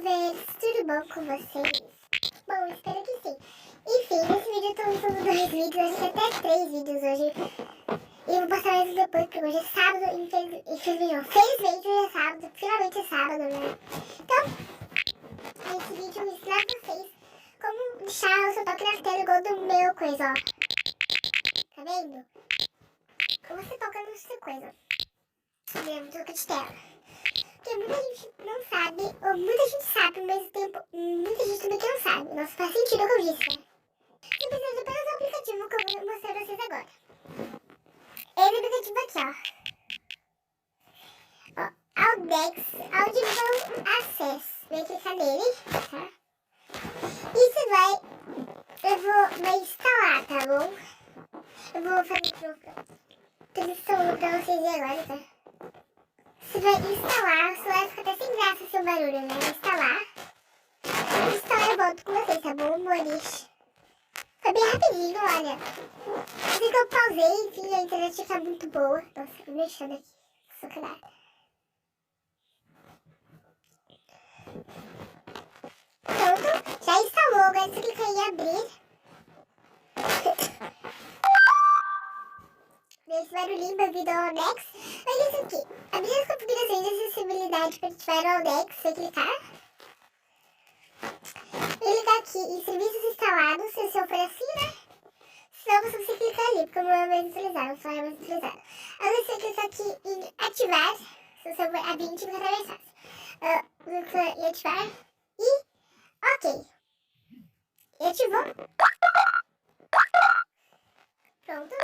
Lovers, tudo bom com vocês? Bom, espero que sim. Enfim, nesse vídeo eu tô lançando 2 vídeos, acho que até 3 vídeos hoje. E eu vou postar mais depois, porque hoje é sábado, infelizmente hoje é sábado, finalmente é sábado, né? Então, nesse vídeo eu vou ensinar vocês como deixar o seu toque na tela igual do meu coisa, ó. Tá vendo? Como você toca no seu coisa. Mesmo, toca de tela. Porque muita gente não sabe, ou muita gente sabe, ao mesmo tempo, muita gente também que não sabe. Nossa, faz sentido o que eu disse, né? Você precisa de apenas um aplicativo que eu vou mostrar pra vocês agora. Esse aplicativo aqui, ó. Audex Audible Access. Vai clicar nele, tá? E você vai instalar, tá bom? Eu vou fazer transmissão pra vocês agora, tá? Você vai instalar, o celular fica até sem graça seu barulho, né? Instalar. Instalar eu volto com vocês, tá bom, amores? Foi bem rapidinho, olha. Assim que eu pausei, enfim, a internet tá muito boa. Nossa, tô mexendo aqui. Sacanagem. Pronto, já instalou. Agora você clica em abrir. Esse barulhinho bem-vindo ao Audex. Olha isso aqui. Abrir as configurações de acessibilidade para ativar o Audex. Você clicar. Clicar aqui em serviços instalados, se o seu for assim, né? Senão você clica ali, porque o meu é mais utilizado, o celular é mais utilizado. Aí você clica aqui em ativar, se o seu for A20 fica mais fácil. Clica em ativar e ok. E ativou. Pronto.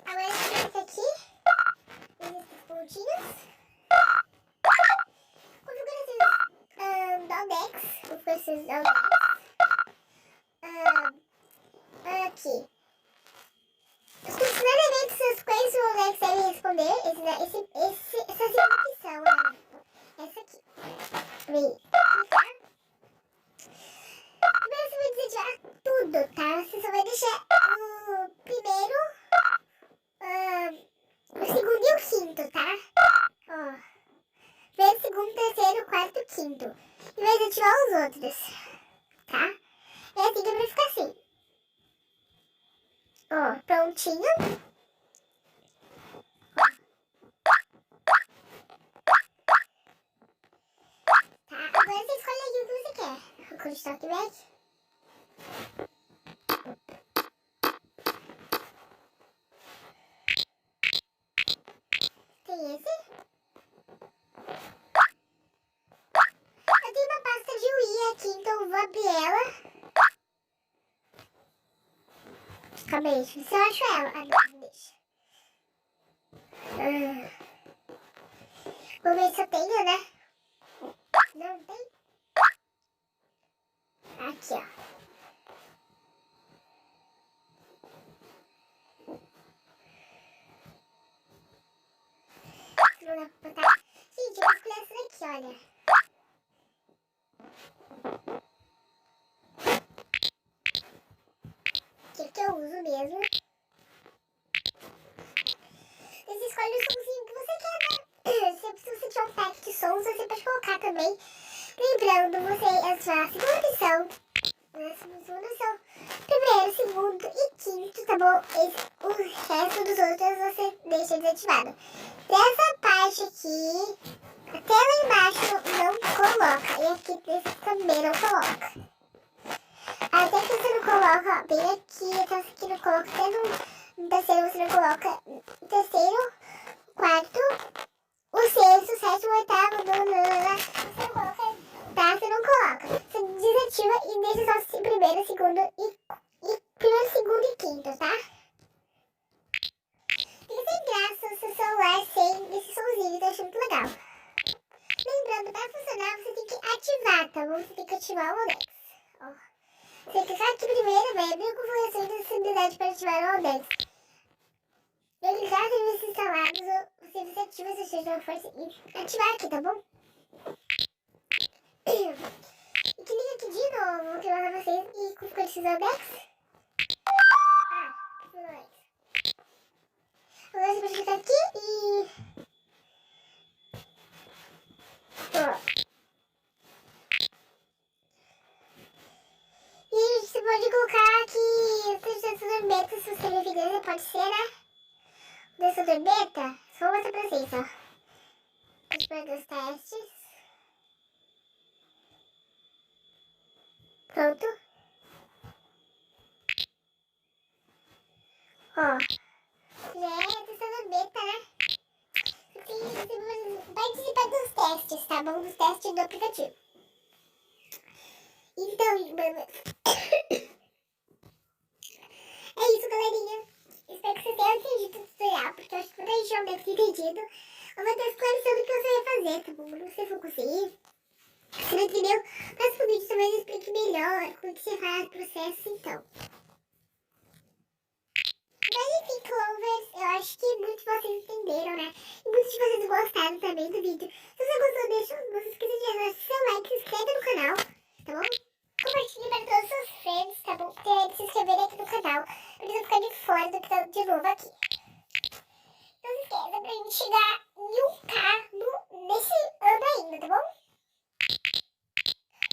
Agora você clica aqui, nesses pontinhos. Configurações do Audex, configurações do Audex. Aqui. Os questionamentos seus quais o Audex deve responder. Essa opção, essa aqui. Vem. Primeiro você vai desativar tudo, tá? Você só vai deixar o primeiro, o segundo e o quinto, tá? Ó. Primeiro, segundo, terceiro, quarto, quinto. E vai desativar os outros, tá? É assim que vai ficar assim. Ó, prontinho. Tá, agora você escolhe aí o que você quer. O Code Talkback. Tem esse. Eu tenho uma pasta de UI aqui, então eu vou abrir ela. Calma aí, deixa eu ver se eu acho ela. Ah, não, deixa. Vou ver se eu tenho, né? Não tem? Aqui, ó. Não dá pra botar. Gente, eu vou escolher essa daqui, olha. Que eu uso mesmo. Você escolhe o somzinho que você quer, né? Se você tiver um pack de sons, você pode colocar também. Lembrando, você, a sua segunda opção. Primeiro, segundo e quinto, tá bom? O resto dos outros você deixa desativado. Dessa parte aqui, até lá embaixo não coloca. E aqui desse também não coloca. Até que você não coloca, ó, bem aqui, até você aqui não coloca, até no terceiro você não coloca. Terceiro, quarto, o sexto, sétimo, oitavo, nono, você não coloca, tá? Você não coloca. Você desativa e deixa só o primeiro, segundo primeiro, segundo e quinto, tá? Fica sem graça o seu celular sem esse somzinho, então eu acho muito legal. Lembrando, pra funcionar, você tem que ativar, tá bom? Você tem que ativar o Audex, ó. Você clicar aqui primeiro, vai abrir a configuração de acessibilidade para ativar o Audex. Vai clicar em serviços instalados, você ativa essa chave de força e ativar aqui, tá bom? E clica aqui de novo, vou clicar pra vocês e configurar esses Audex. Audex. Agora você pode clicar aqui e... Ó. participar dos testes. Pronto. Ó. Já é a questão da beta, né? Participar dos testes, tá bom? Dos testes do aplicativo. Então, mano. É isso, galerinha. Espero que vocês tenham entendido o tutorial, porque eu acho que muita gente não deve ter entendido. Eu vou estar esclarecendo o que você vai fazer, tá bom? Não sei se eu conseguir. Você não entendeu? Próximo vídeo também eu explique melhor como que você faz o processo, então. Mas enfim, Clovers, eu acho que muitos de vocês entenderam, né? E muitos de vocês gostaram também do vídeo. Se você gostou, não se esqueça de deixar seu like, se inscreve no canal, tá bom? Compartilhe para todos os seus friends, tá bom? E se inscreverem aqui no canal, pra eles não ficarem de fora do que tá de novo aqui. Não se esqueça pra gente chegar em 1K nesse ano ainda, tá bom?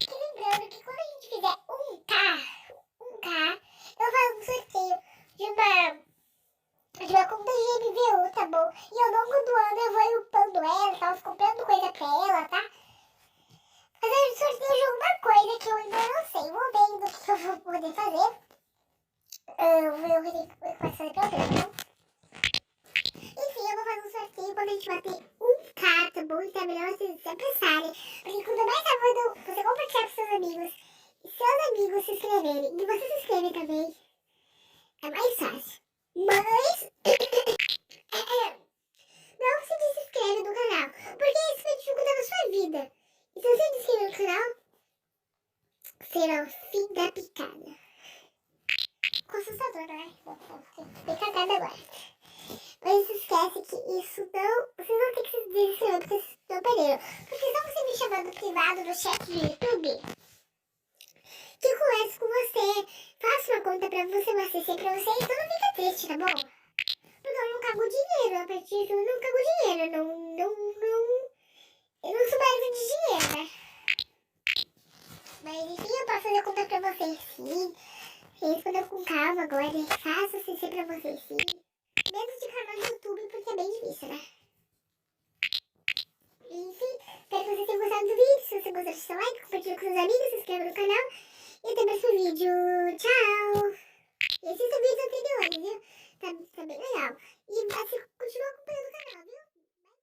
E lembrando que quando a gente fizer 1K, eu faço um sorteio de uma conta de MVU, tá bom? E ao longo do ano eu vou upando ela, tá? Comprando coisa pra ela, tá? Fazer sorteio de alguma coisa que eu ainda não sei. Vou vendo o que eu vou poder fazer. Eu vou fazer pra ver, tá? Enfim, eu vou fazer um sorteio quando a gente bater 1K, tá bom? Então é melhor vocês se apressarem. Porque quanto mais rápido você compartilhar com seus amigos, e seus amigos se inscreverem, e você se inscreve também, é mais fácil. Mas não se desinscreve no canal, porque isso vai dificultar a sua vida. E se você se inscrever no canal, será o fim da picada. Consultadora, né? Fiquei cagada agora. Mas não se esquece que isso não... Vocês não têm que se desinscrever porque vocês não perderam. Porque só você me chamando privado no chat do YouTube, que eu converso com você, faço uma conta pra você, uma CC pra você, então não fica triste, tá bom? Porque eu não cago dinheiro, a partir disso eu não cago dinheiro, eu não sou mais de dinheiro, né? Mas enfim, eu posso fazer conta pra vocês sim. Responda com calma agora, faço CC pra vocês sim. Menos de canal no YouTube, porque é bem difícil, né? Enfim, espero que vocês tenham gostado do vídeo. Se você gostou, deixa seu like, compartilha com seus amigos, se inscreva no canal. E até o próximo vídeo. Tchau! E assista o vídeo anterior, viu? Tá bem legal. E assim, continua acompanhando o canal, viu?